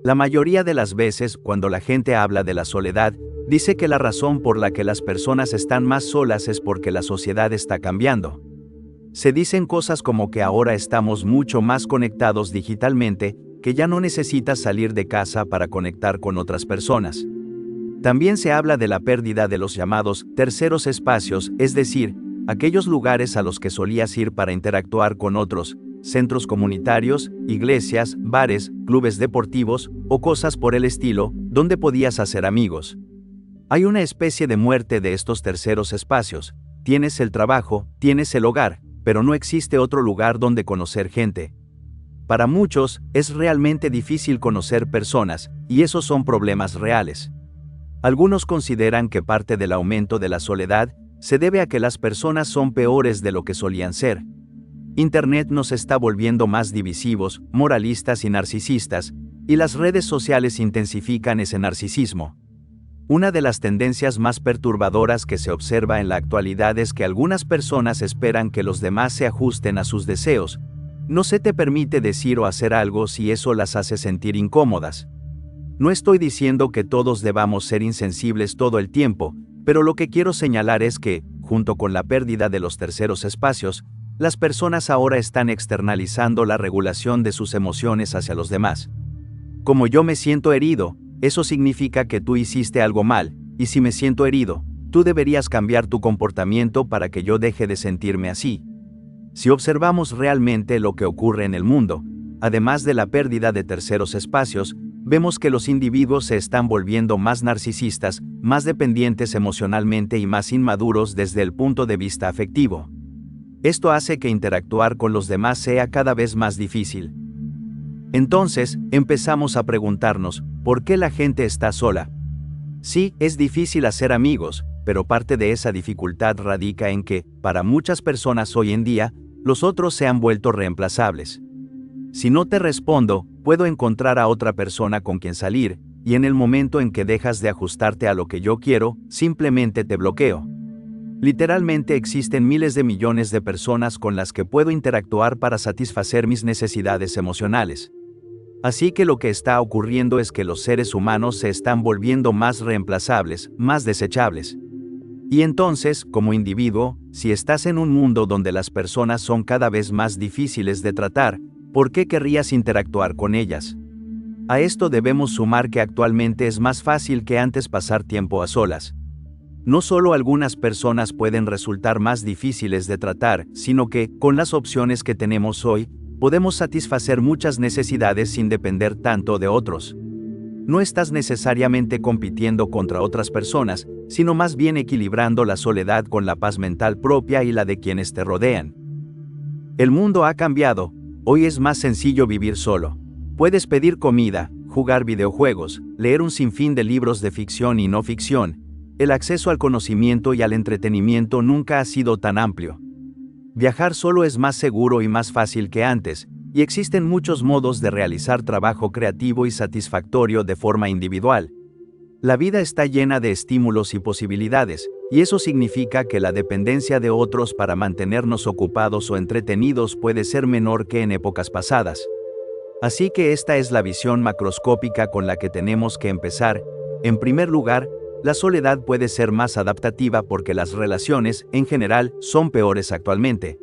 La mayoría de las veces, cuando la gente habla de la soledad, dice que la razón por la que las personas están más solas es porque la sociedad está cambiando. Se dicen cosas como que ahora estamos mucho más conectados digitalmente, que ya no necesitas salir de casa para conectar con otras personas. También se habla de la pérdida de los llamados terceros espacios, es decir, aquellos lugares a los que solías ir para interactuar con otros, centros comunitarios, iglesias, bares, clubes deportivos o cosas por el estilo, donde podías hacer amigos. Hay una especie de muerte de estos terceros espacios. Tienes el trabajo, tienes el hogar, pero no existe otro lugar donde conocer gente. Para muchos, es realmente difícil conocer personas, y esos son problemas reales. Algunos consideran que parte del aumento de la soledad se debe a que las personas son peores de lo que solían ser. Internet nos está volviendo más divisivos, moralistas y narcisistas, y las redes sociales intensifican ese narcisismo. Una de las tendencias más perturbadoras que se observa en la actualidad es que algunas personas esperan que los demás se ajusten a sus deseos. No se te permite decir o hacer algo si eso las hace sentir incómodas. No estoy diciendo que todos debamos ser insensibles todo el tiempo, pero lo que quiero señalar es que, junto con la pérdida de los terceros espacios, las personas ahora están externalizando la regulación de sus emociones hacia los demás. Como yo me siento herido, eso significa que tú hiciste algo mal, y si me siento herido, tú deberías cambiar tu comportamiento para que yo deje de sentirme así. Si observamos realmente lo que ocurre en el mundo, además de la pérdida de terceros espacios, vemos que los individuos se están volviendo más narcisistas, más dependientes emocionalmente y más inmaduros desde el punto de vista afectivo. Esto hace que interactuar con los demás sea cada vez más difícil. Entonces, empezamos a preguntarnos, ¿por qué la gente está sola? Sí, es difícil hacer amigos, pero parte de esa dificultad radica en que, para muchas personas hoy en día, los otros se han vuelto reemplazables. Si no te respondo, puedo encontrar a otra persona con quien salir, y en el momento en que dejas de ajustarte a lo que yo quiero, simplemente te bloqueo. Literalmente existen miles de millones de personas con las que puedo interactuar para satisfacer mis necesidades emocionales. Así que lo que está ocurriendo es que los seres humanos se están volviendo más reemplazables, más desechables. Y entonces, como individuo, si estás en un mundo donde las personas son cada vez más difíciles de tratar, ¿por qué querrías interactuar con ellas? A esto debemos sumar que actualmente es más fácil que antes pasar tiempo a solas. No solo algunas personas pueden resultar más difíciles de tratar, sino que, con las opciones que tenemos hoy, podemos satisfacer muchas necesidades sin depender tanto de otros. No estás necesariamente compitiendo contra otras personas, sino más bien equilibrando la soledad con la paz mental propia y la de quienes te rodean. El mundo ha cambiado, hoy es más sencillo vivir solo. Puedes pedir comida, jugar videojuegos, leer un sinfín de libros de ficción y no ficción. El acceso al conocimiento y al entretenimiento nunca ha sido tan amplio. Viajar solo es más seguro y más fácil que antes, y existen muchos modos de realizar trabajo creativo y satisfactorio de forma individual. La vida está llena de estímulos y posibilidades, y eso significa que la dependencia de otros para mantenernos ocupados o entretenidos puede ser menor que en épocas pasadas. Así que esta es la visión macroscópica con la que tenemos que empezar. En primer lugar, la soledad puede ser más adaptativa porque las relaciones, en general, son peores actualmente.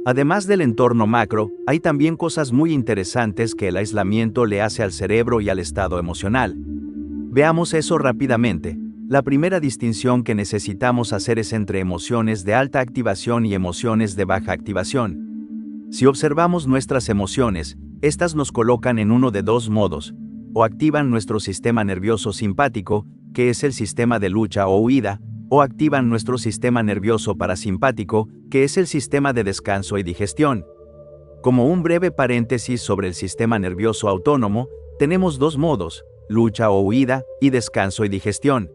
Además del entorno macro, hay también cosas muy interesantes que el aislamiento le hace al cerebro y al estado emocional. Veamos eso rápidamente. La primera distinción que necesitamos hacer es entre emociones de alta activación y emociones de baja activación. Si observamos nuestras emociones, estas nos colocan en uno de dos modos: o activan nuestro sistema nervioso simpático, que es el sistema de lucha o huida, o activan nuestro sistema nervioso parasimpático, que es el sistema de descanso y digestión. Como un breve paréntesis sobre el sistema nervioso autónomo, tenemos dos modos: lucha o huida, y descanso y digestión.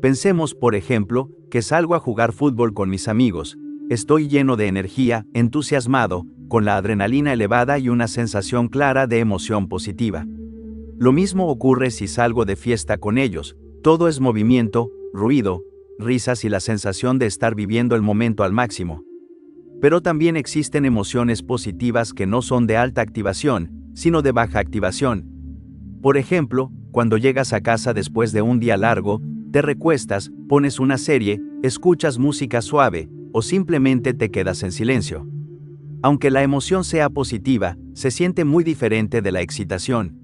Pensemos, por ejemplo, que salgo a jugar fútbol con mis amigos. Estoy lleno de energía, entusiasmado, con la adrenalina elevada y una sensación clara de emoción positiva. Lo mismo ocurre si salgo de fiesta con ellos. Todo es movimiento, ruido, risas y la sensación de estar viviendo el momento al máximo. Pero también existen emociones positivas que no son de alta activación, sino de baja activación. Por ejemplo, cuando llegas a casa después de un día largo, te recuestas, pones una serie, escuchas música suave, o simplemente te quedas en silencio. Aunque la emoción sea positiva, se siente muy diferente de la excitación.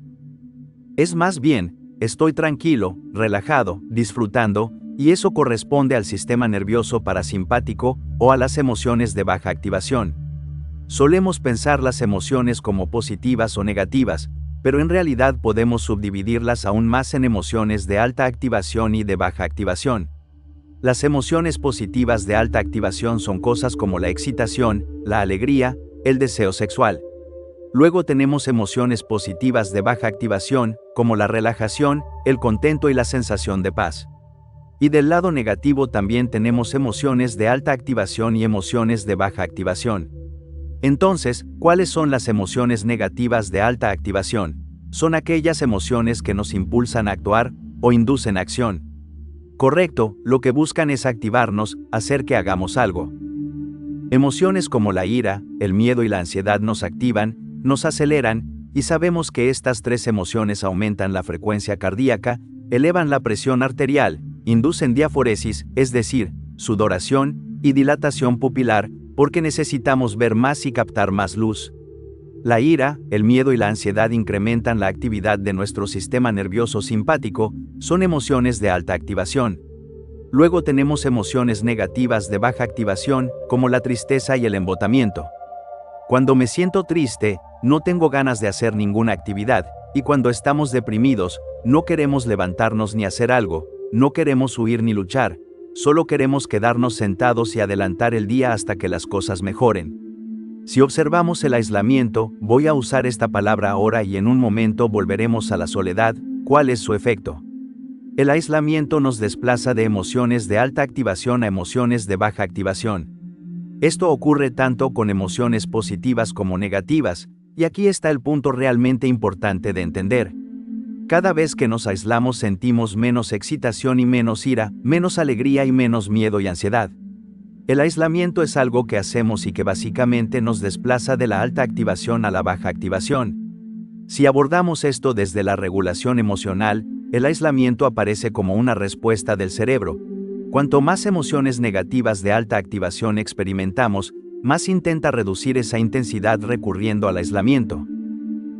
Es más bien, estoy tranquilo, relajado, disfrutando, y eso corresponde al sistema nervioso parasimpático o a las emociones de baja activación. Solemos pensar las emociones como positivas o negativas, pero en realidad podemos subdividirlas aún más en emociones de alta activación y de baja activación. Las emociones positivas de alta activación son cosas como la excitación, la alegría, el deseo sexual. Luego tenemos emociones positivas de baja activación, como la relajación, el contento y la sensación de paz. Y del lado negativo también tenemos emociones de alta activación y emociones de baja activación. Entonces, ¿cuáles son las emociones negativas de alta activación? Son aquellas emociones que nos impulsan a actuar o inducen acción. Correcto, lo que buscan es activarnos, hacer que hagamos algo. Emociones como la ira, el miedo y la ansiedad nos activan, nos aceleran, y sabemos que estas tres emociones aumentan la frecuencia cardíaca, elevan la presión arterial, inducen diaforesis, es decir, sudoración, y dilatación pupilar, porque necesitamos ver más y captar más luz. La ira, el miedo y la ansiedad incrementan la actividad de nuestro sistema nervioso simpático, son emociones de alta activación. Luego tenemos emociones negativas de baja activación, como la tristeza y el embotamiento. Cuando me siento triste, no tengo ganas de hacer ninguna actividad, y cuando estamos deprimidos, no queremos levantarnos ni hacer algo, no queremos huir ni luchar, solo queremos quedarnos sentados y adelantar el día hasta que las cosas mejoren. Si observamos el aislamiento, voy a usar esta palabra ahora y en un momento volveremos a la soledad, ¿cuál es su efecto? El aislamiento nos desplaza de emociones de alta activación a emociones de baja activación. Esto ocurre tanto con emociones positivas como negativas, y aquí está el punto realmente importante de entender. Cada vez que nos aislamos sentimos menos excitación y menos ira, menos alegría y menos miedo y ansiedad. El aislamiento es algo que hacemos y que básicamente nos desplaza de la alta activación a la baja activación. Si abordamos esto desde la regulación emocional, el aislamiento aparece como una respuesta del cerebro. Cuanto más emociones negativas de alta activación experimentamos, más intenta reducir esa intensidad recurriendo al aislamiento.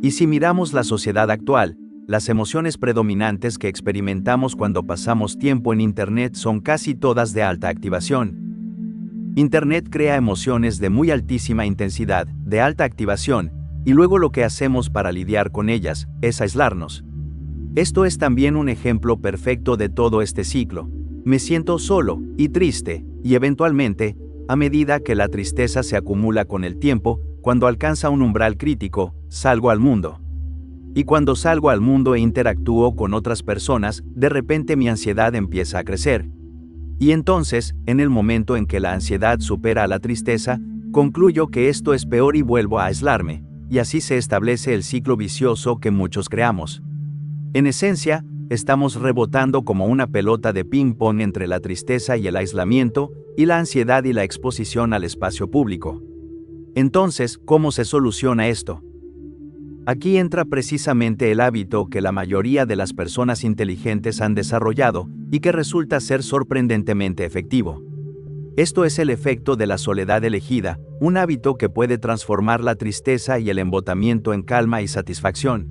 Y si miramos la sociedad actual, las emociones predominantes que experimentamos cuando pasamos tiempo en Internet son casi todas de alta activación. Internet crea emociones de muy altísima intensidad, de alta activación, y luego lo que hacemos para lidiar con ellas es aislarnos. Esto es también un ejemplo perfecto de todo este ciclo. Me siento solo y triste, y eventualmente, a medida que la tristeza se acumula con el tiempo, cuando alcanza un umbral crítico, salgo al mundo. Y cuando salgo al mundo e interactúo con otras personas, de repente mi ansiedad empieza a crecer. Y entonces, en el momento en que la ansiedad supera a la tristeza, concluyo que esto es peor y vuelvo a aislarme, y así se establece el ciclo vicioso que muchos creamos. En esencia, estamos rebotando como una pelota de ping-pong entre la tristeza y el aislamiento, y la ansiedad y la exposición al espacio público. Entonces, ¿cómo se soluciona esto? Aquí entra precisamente el hábito que la mayoría de las personas inteligentes han desarrollado y que resulta ser sorprendentemente efectivo. Esto es el efecto de la soledad elegida, un hábito que puede transformar la tristeza y el embotamiento en calma y satisfacción.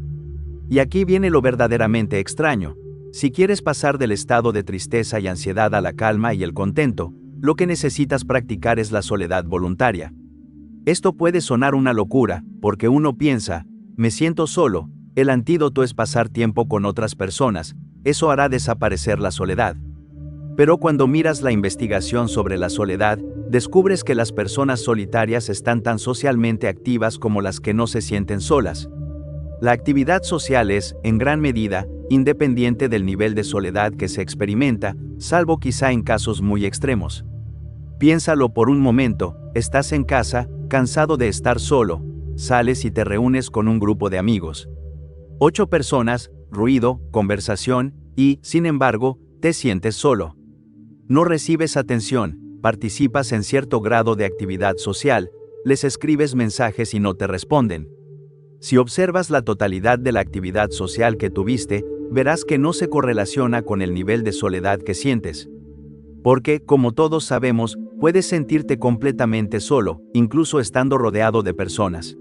Y aquí viene lo verdaderamente extraño. Si quieres pasar del estado de tristeza y ansiedad a la calma y el contento, lo que necesitas practicar es la soledad voluntaria. Esto puede sonar una locura, porque uno piensa, me siento solo, el antídoto es pasar tiempo con otras personas, eso hará desaparecer la soledad. Pero cuando miras la investigación sobre la soledad, descubres que las personas solitarias están tan socialmente activas como las que no se sienten solas. La actividad social es, en gran medida, independiente del nivel de soledad que se experimenta, salvo quizá en casos muy extremos. Piénsalo por un momento, estás en casa, cansado de estar solo, sales y te reúnes con un grupo de amigos. 8 personas, ruido, conversación, y, sin embargo, te sientes solo. No recibes atención, participas en cierto grado de actividad social, les escribes mensajes y no te responden. Si observas la totalidad de la actividad social que tuviste, verás que no se correlaciona con el nivel de soledad que sientes. Porque, como todos sabemos, puedes sentirte completamente solo, incluso estando rodeado de personas.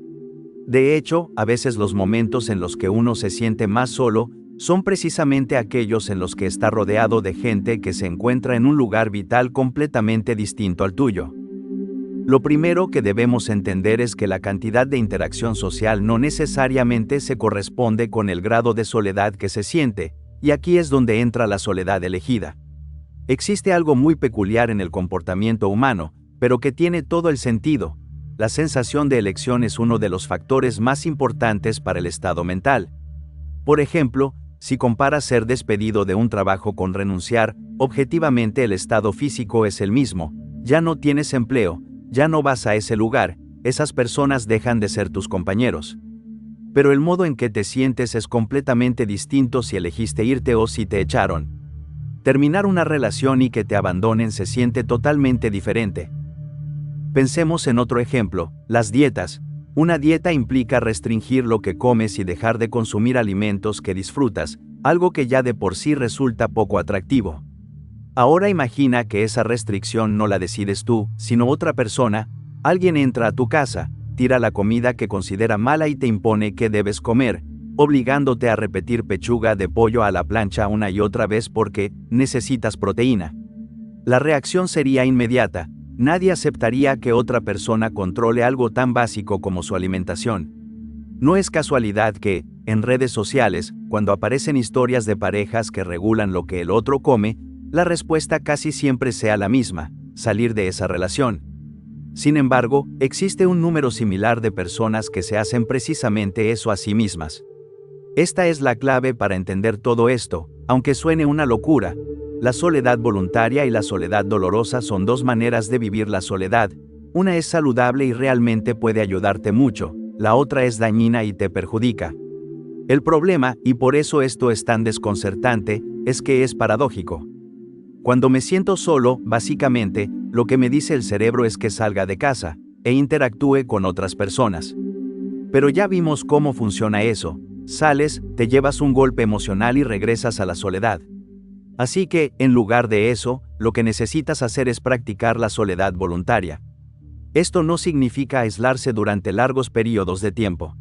De hecho, a veces los momentos en los que uno se siente más solo, son precisamente aquellos en los que está rodeado de gente que se encuentra en un lugar vital completamente distinto al tuyo. Lo primero que debemos entender es que la cantidad de interacción social no necesariamente se corresponde con el grado de soledad que se siente, y aquí es donde entra la soledad elegida. Existe algo muy peculiar en el comportamiento humano, pero que tiene todo el sentido. La sensación de elección es uno de los factores más importantes para el estado mental. Por ejemplo, si comparas ser despedido de un trabajo con renunciar, objetivamente el estado físico es el mismo. Ya no tienes empleo, ya no vas a ese lugar, esas personas dejan de ser tus compañeros. Pero el modo en que te sientes es completamente distinto si elegiste irte o si te echaron. Terminar una relación y que te abandonen se siente totalmente diferente. Pensemos en otro ejemplo, las dietas. Una dieta implica restringir lo que comes y dejar de consumir alimentos que disfrutas, algo que ya de por sí resulta poco atractivo. Ahora imagina que esa restricción no la decides tú, sino otra persona. Alguien entra a tu casa, tira la comida que considera mala y te impone que debes comer, obligándote a repetir pechuga de pollo a la plancha una y otra vez porque necesitas proteína. La reacción sería inmediata. Nadie aceptaría que otra persona controle algo tan básico como su alimentación. No es casualidad que, en redes sociales, cuando aparecen historias de parejas que regulan lo que el otro come, la respuesta casi siempre sea la misma: salir de esa relación. Sin embargo, existe un número similar de personas que se hacen precisamente eso a sí mismas. Esta es la clave para entender todo esto, aunque suene una locura. La soledad voluntaria y la soledad dolorosa son dos maneras de vivir la soledad. Una es saludable y realmente puede ayudarte mucho, la otra es dañina y te perjudica. El problema, y por eso esto es tan desconcertante, es que es paradójico. Cuando me siento solo, básicamente, lo que me dice el cerebro es que salga de casa, e interactúe con otras personas. Pero ya vimos cómo funciona eso. Sales, te llevas un golpe emocional y regresas a la soledad. Así que, en lugar de eso, lo que necesitas hacer es practicar la soledad voluntaria. Esto no significa aislarse durante largos periodos de tiempo.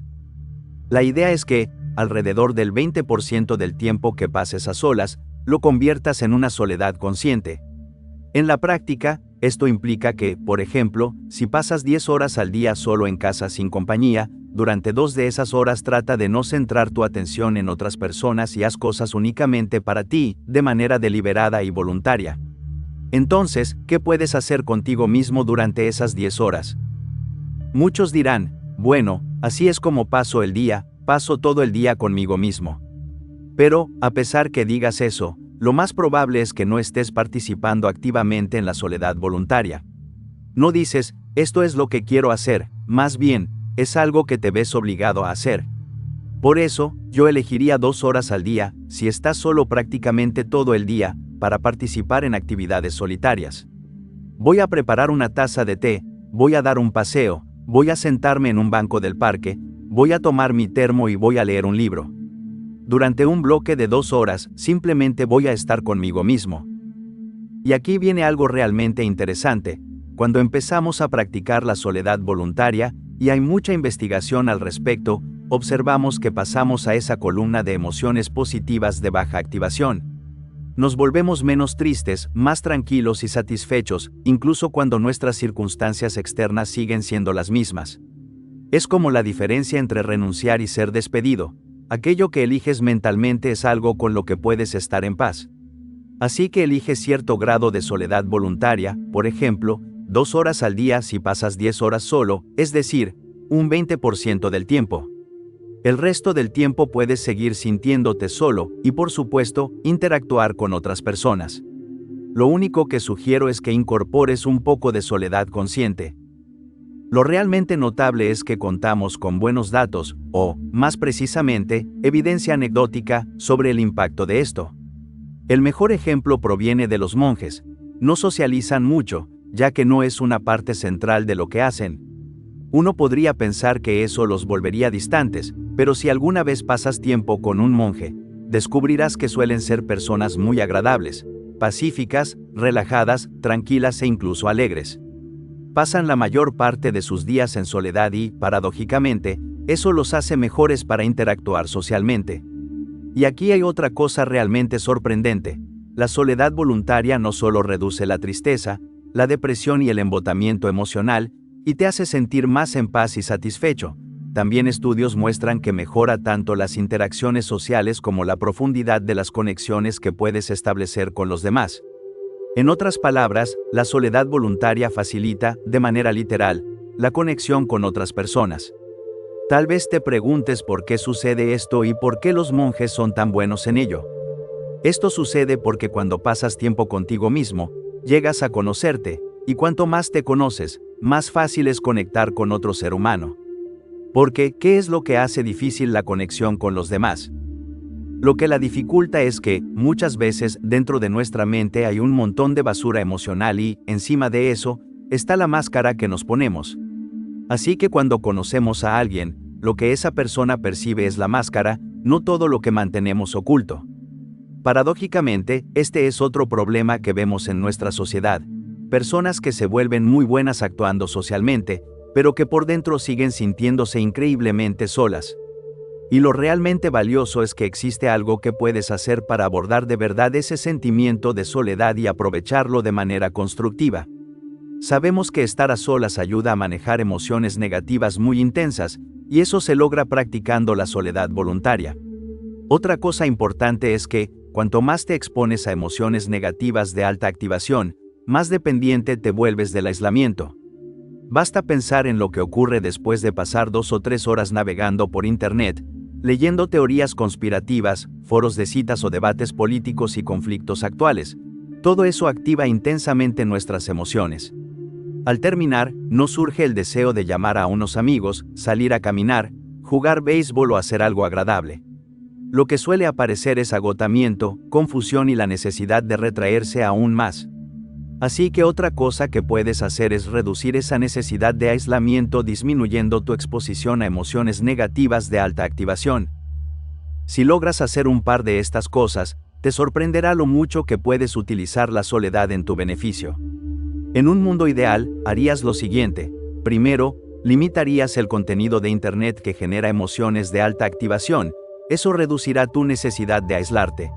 La idea es que, alrededor del 20% del tiempo que pases a solas, lo conviertas en una soledad consciente. En la práctica, esto implica que, por ejemplo, si pasas 10 horas al día solo en casa sin compañía, durante 2 de esas horas trata de no centrar tu atención en otras personas y haz cosas únicamente para ti, de manera deliberada y voluntaria. Entonces, ¿qué puedes hacer contigo mismo durante esas 10 horas? Muchos dirán, bueno, así es como paso el día, paso todo el día conmigo mismo. Pero, a pesar que digas eso, lo más probable es que no estés participando activamente en la soledad voluntaria. No dices, esto es lo que quiero hacer, más bien, es algo que te ves obligado a hacer. Por eso, yo elegiría 2 horas al día, si estás solo prácticamente todo el día, para participar en actividades solitarias. Voy a preparar una taza de té, voy a dar un paseo, voy a sentarme en un banco del parque, voy a tomar mi termo y voy a leer un libro. Durante un bloque de 2 horas, simplemente voy a estar conmigo mismo. Y aquí viene algo realmente interesante. Cuando empezamos a practicar la soledad voluntaria, y hay mucha investigación al respecto, observamos que pasamos a esa columna de emociones positivas de baja activación. Nos volvemos menos tristes, más tranquilos y satisfechos, incluso cuando nuestras circunstancias externas siguen siendo las mismas. Es como la diferencia entre renunciar y ser despedido. Aquello que eliges mentalmente es algo con lo que puedes estar en paz. Así que eliges cierto grado de soledad voluntaria, por ejemplo, 2 horas al día si pasas 10 horas solo, es decir, un 20% del tiempo. El resto del tiempo puedes seguir sintiéndote solo y, por supuesto, interactuar con otras personas. Lo único que sugiero es que incorpores un poco de soledad consciente. Lo realmente notable es que contamos con buenos datos, o, más precisamente, evidencia anecdótica, sobre el impacto de esto. El mejor ejemplo proviene de los monjes. No socializan mucho, ya que no es una parte central de lo que hacen. Uno podría pensar que eso los volvería distantes, pero si alguna vez pasas tiempo con un monje, descubrirás que suelen ser personas muy agradables, pacíficas, relajadas, tranquilas e incluso alegres. Pasan la mayor parte de sus días en soledad y, paradójicamente, eso los hace mejores para interactuar socialmente. Y aquí hay otra cosa realmente sorprendente. La soledad voluntaria no solo reduce la tristeza, la depresión y el embotamiento emocional, y te hace sentir más en paz y satisfecho. También estudios muestran que mejora tanto las interacciones sociales como la profundidad de las conexiones que puedes establecer con los demás. En otras palabras, la soledad voluntaria facilita, de manera literal, la conexión con otras personas. Tal vez te preguntes por qué sucede esto y por qué los monjes son tan buenos en ello. Esto sucede porque cuando pasas tiempo contigo mismo, llegas a conocerte, y cuanto más te conoces, más fácil es conectar con otro ser humano. Porque, ¿qué es lo que hace difícil la conexión con los demás? Lo que la dificulta es que, muchas veces, dentro de nuestra mente hay un montón de basura emocional y, encima de eso, está la máscara que nos ponemos. Así que cuando conocemos a alguien, lo que esa persona percibe es la máscara, no todo lo que mantenemos oculto. Paradójicamente, este es otro problema que vemos en nuestra sociedad. Personas que se vuelven muy buenas actuando socialmente, pero que por dentro siguen sintiéndose increíblemente solas. Y lo realmente valioso es que existe algo que puedes hacer para abordar de verdad ese sentimiento de soledad y aprovecharlo de manera constructiva. Sabemos que estar a solas ayuda a manejar emociones negativas muy intensas, y eso se logra practicando la soledad voluntaria. Otra cosa importante es que, cuanto más te expones a emociones negativas de alta activación, más dependiente te vuelves del aislamiento. Basta pensar en lo que ocurre después de pasar 2 o 3 horas navegando por Internet, leyendo teorías conspirativas, foros de citas o debates políticos y conflictos actuales. Todo eso activa intensamente nuestras emociones. Al terminar, nos surge el deseo de llamar a unos amigos, salir a caminar, jugar béisbol o hacer algo agradable. Lo que suele aparecer es agotamiento, confusión y la necesidad de retraerse aún más. Así que otra cosa que puedes hacer es reducir esa necesidad de aislamiento disminuyendo tu exposición a emociones negativas de alta activación. Si logras hacer un par de estas cosas, te sorprenderá lo mucho que puedes utilizar la soledad en tu beneficio. En un mundo ideal, harías lo siguiente. Primero, limitarías el contenido de Internet que genera emociones de alta activación. Eso reducirá tu necesidad de aislarte.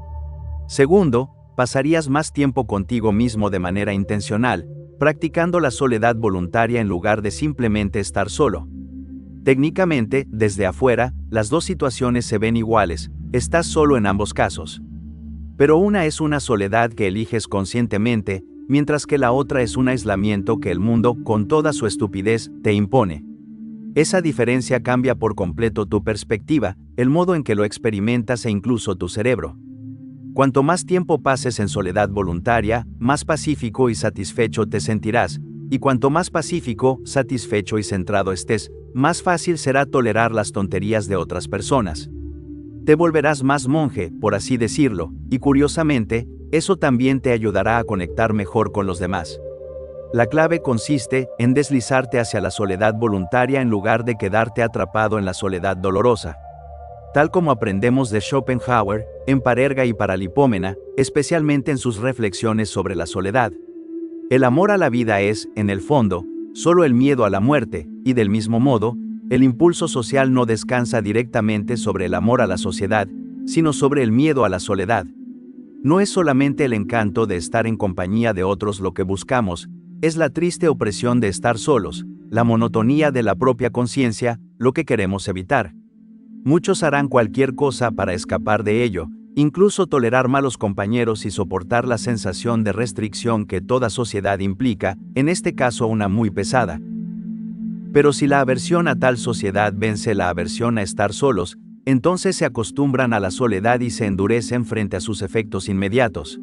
Segundo, pasarías más tiempo contigo mismo de manera intencional, practicando la soledad voluntaria en lugar de simplemente estar solo. Técnicamente, desde afuera, las dos situaciones se ven iguales, estás solo en ambos casos. Pero una es una soledad que eliges conscientemente, mientras que la otra es un aislamiento que el mundo, con toda su estupidez, te impone. Esa diferencia cambia por completo tu perspectiva, el modo en que lo experimentas e incluso tu cerebro. Cuanto más tiempo pases en soledad voluntaria, más pacífico y satisfecho te sentirás, y cuanto más pacífico, satisfecho y centrado estés, más fácil será tolerar las tonterías de otras personas. Te volverás más monje, por así decirlo, y curiosamente, eso también te ayudará a conectar mejor con los demás. La clave consiste en deslizarte hacia la soledad voluntaria en lugar de quedarte atrapado en la soledad dolorosa. Tal como aprendemos de Schopenhauer, en Parerga y Paralipómena, especialmente en sus reflexiones sobre la soledad. El amor a la vida es, en el fondo, solo el miedo a la muerte, y del mismo modo, el impulso social no descansa directamente sobre el amor a la sociedad, sino sobre el miedo a la soledad. No es solamente el encanto de estar en compañía de otros lo que buscamos, es la triste opresión de estar solos, la monotonía de la propia conciencia, lo que queremos evitar. Muchos harán cualquier cosa para escapar de ello, incluso tolerar malos compañeros y soportar la sensación de restricción que toda sociedad implica, en este caso una muy pesada. Pero si la aversión a tal sociedad vence la aversión a estar solos, entonces se acostumbran a la soledad y se endurecen frente a sus efectos inmediatos.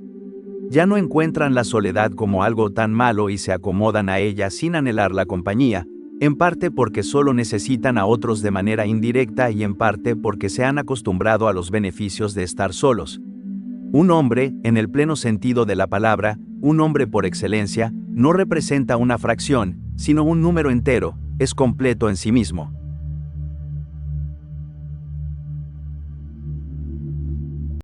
Ya no encuentran la soledad como algo tan malo y se acomodan a ella sin anhelar la compañía, en parte porque solo necesitan a otros de manera indirecta y en parte porque se han acostumbrado a los beneficios de estar solos. Un hombre, en el pleno sentido de la palabra, un hombre por excelencia, no representa una fracción, sino un número entero, es completo en sí mismo,